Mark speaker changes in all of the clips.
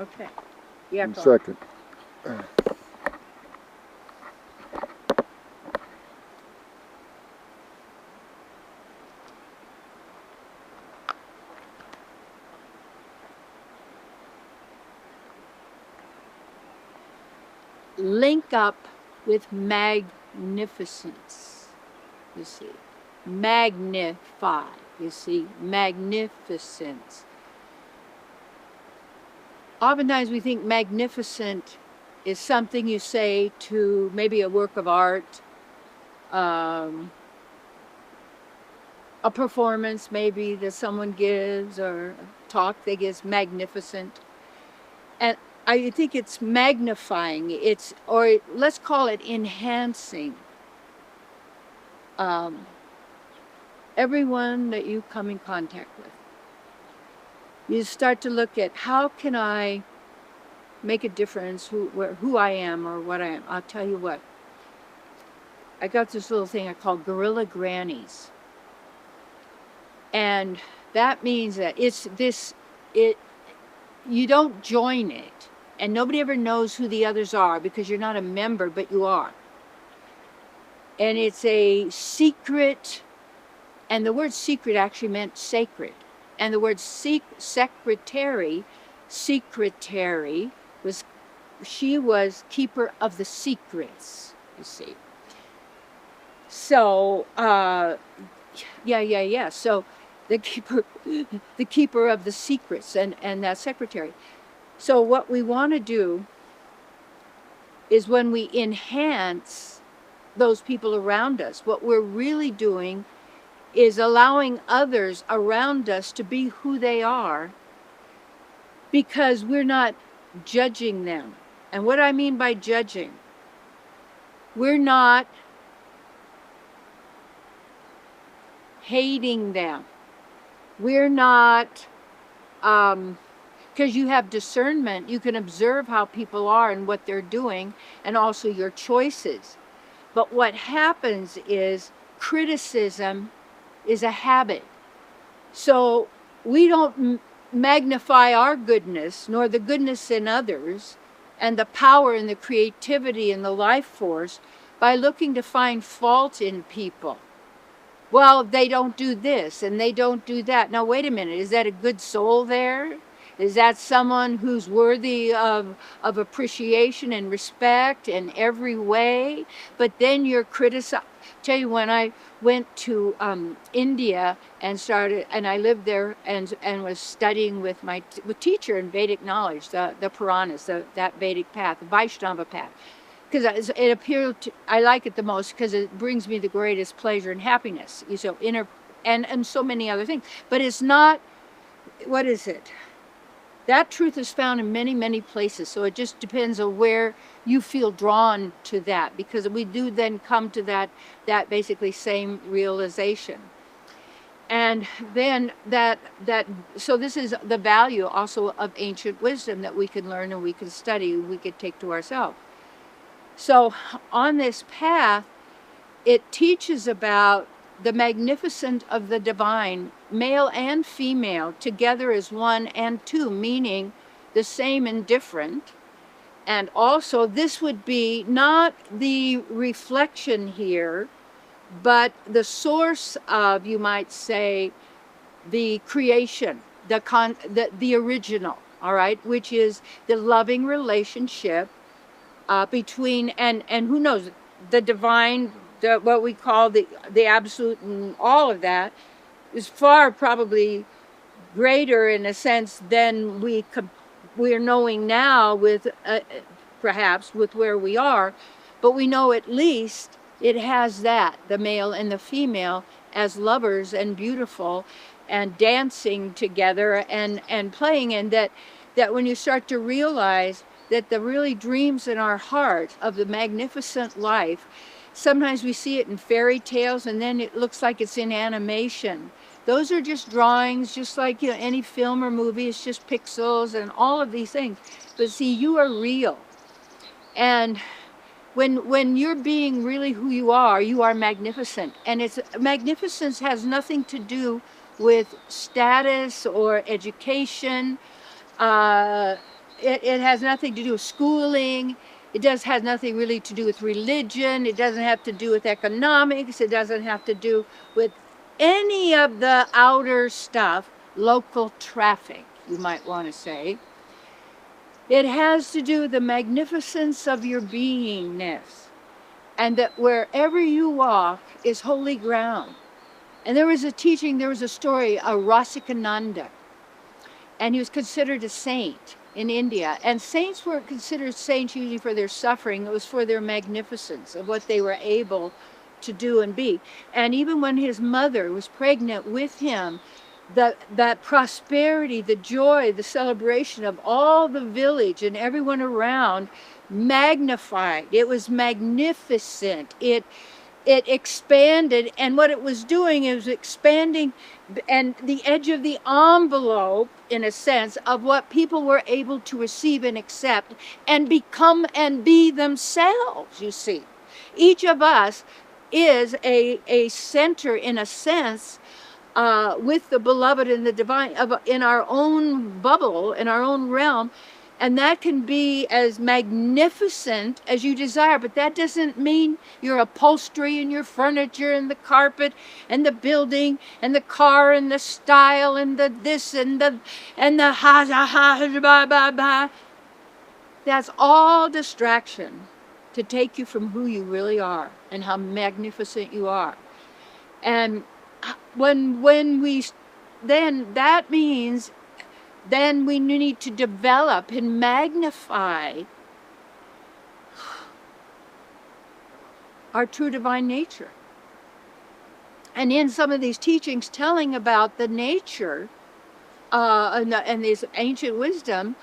Speaker 1: Okay. Yeah,
Speaker 2: I'm
Speaker 1: go on.
Speaker 2: second.
Speaker 1: Link up with magnificence. You see, magnify. You see, magnificence. Oftentimes we think magnificent is something you say to maybe a work of art, um, a performance maybe that someone gives, or a talk they give is magnificent. And I think it's magnifying, it's, or let's call it enhancing um, everyone that you come in contact with. You start to look at how can I make a difference, who I am or what I am. I'll tell you what. I got this little thing I call Gorilla Grannies. And that means that it you don't join it. And nobody ever knows who the others are because you're not a member, but you are. And it's a secret, and the word secret actually meant sacred. And the word secretary was, she was keeper of the secrets, you see. So, yeah. So the keeper of the secrets and that secretary. So what we want to do is when we enhance those people around us, what we're really doing is allowing others around us to be who they are because we're not judging them. And what I mean by judging, we're not hating them. We're not, because you have discernment, you can observe how people are and what they're doing and also your choices. But what happens is criticism is a habit. So we don't magnify our goodness nor the goodness in others and the power and the creativity and the life force by looking to find fault in people. Well, they don't do this and they don't do that. Now, wait a minute. Is that a good soul there? Is that someone who's worthy of appreciation and respect in every way? But then you're criticizing. Tell you, when I went to India and I lived there and was studying with my teacher in Vedic knowledge, the Puranas, that Vedic path, the Vaishnava path. Because it appealed to, I like it the most because it brings me the greatest pleasure and happiness. So and so many other things. But it's not, what is it? That truth is found in many, many places. So it just depends on where you feel drawn to that, because we do then come to that basically same realization. And then so this is the value also of ancient wisdom that we can learn and we can study, we could take to ourselves. So on this path, it teaches about the magnificence of the divine, male and female, together as one and two, meaning the same and different. And also, this would be not the reflection here, but the source of, you might say, the creation, the original, all right, which is the loving relationship between, and who knows, the divine, what we call the absolute, and all of that is far probably greater in a sense than we're knowing now with perhaps with where we are, but we know at least it has that, the male and the female as lovers and beautiful and dancing together and playing, and that when you start to realize that the really dreams in our heart of the magnificent life, sometimes we see it in fairy tales and then it looks like it's in animation. Those are just drawings, just like any film or movie. It's just pixels and all of these things. But see, you are real. And when you're being really who you are magnificent. And magnificence has nothing to do with status or education. it has nothing to do with schooling. It has nothing really to do with religion. It doesn't have to do with economics. It doesn't have to do with any of the outer stuff, local traffic, you might want to say. It has to do with the magnificence of your beingness, and that wherever you walk is holy ground. And there was a teaching, there was a story, a Rasikananda, and he was considered a saint in India. And saints weren't considered saints usually for their suffering, it was for their magnificence of what they were able to do and be. And even when his mother was pregnant with him, that prosperity, the joy, the celebration of all the village and everyone around magnified. It was magnificent. It expanded, and what it was doing is expanding and the edge of the envelope, in a sense, of what people were able to receive and accept and become and be themselves, you see. Each of us is a center, in a sense, with the beloved and the divine, in our own bubble, in our own realm. And that can be as magnificent as you desire, but that doesn't mean your upholstery and your furniture and the carpet and the building and the car and the style and the this and the ha ha ha ba ba ba. That's all distraction to take you from who you really are and how magnificent you are. And when we, then that means then we need to develop and magnify our true divine nature. And in some of these teachings telling about the nature and this ancient wisdom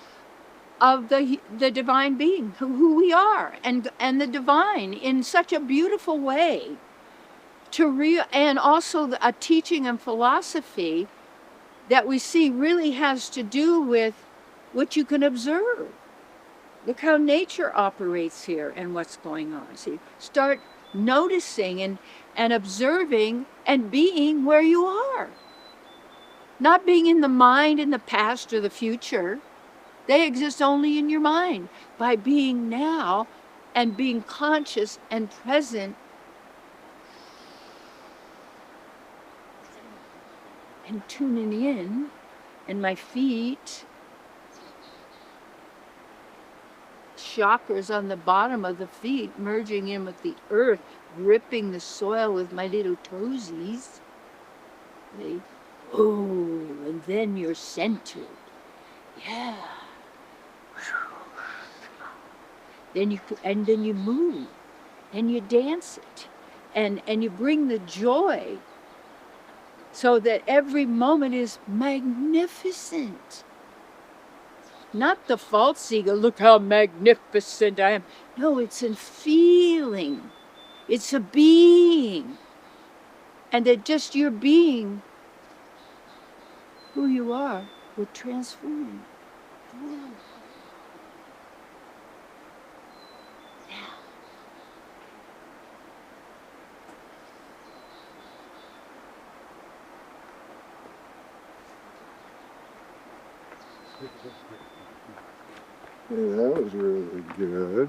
Speaker 1: of the divine being, who we are, and the divine in such a beautiful way, and also a teaching and philosophy that we see really has to do with what you can observe. Look how nature operates here and what's going on. See, start noticing and observing and being where you are. Not being in the mind, in the past or the future. They exist only in your mind. By being now and being conscious and present and tuning in, and my feet, chakras on the bottom of the feet, merging in with the earth, gripping the soil with my little toesies. And then you're centered. Yeah. Then you move, and you dance it, and you bring the joy, so that every moment is magnificent. Not the false ego, look how magnificent I am. No, it's a feeling. It's a being. And that just your being, who you are, will transform the world.
Speaker 2: Yeah, that was really good.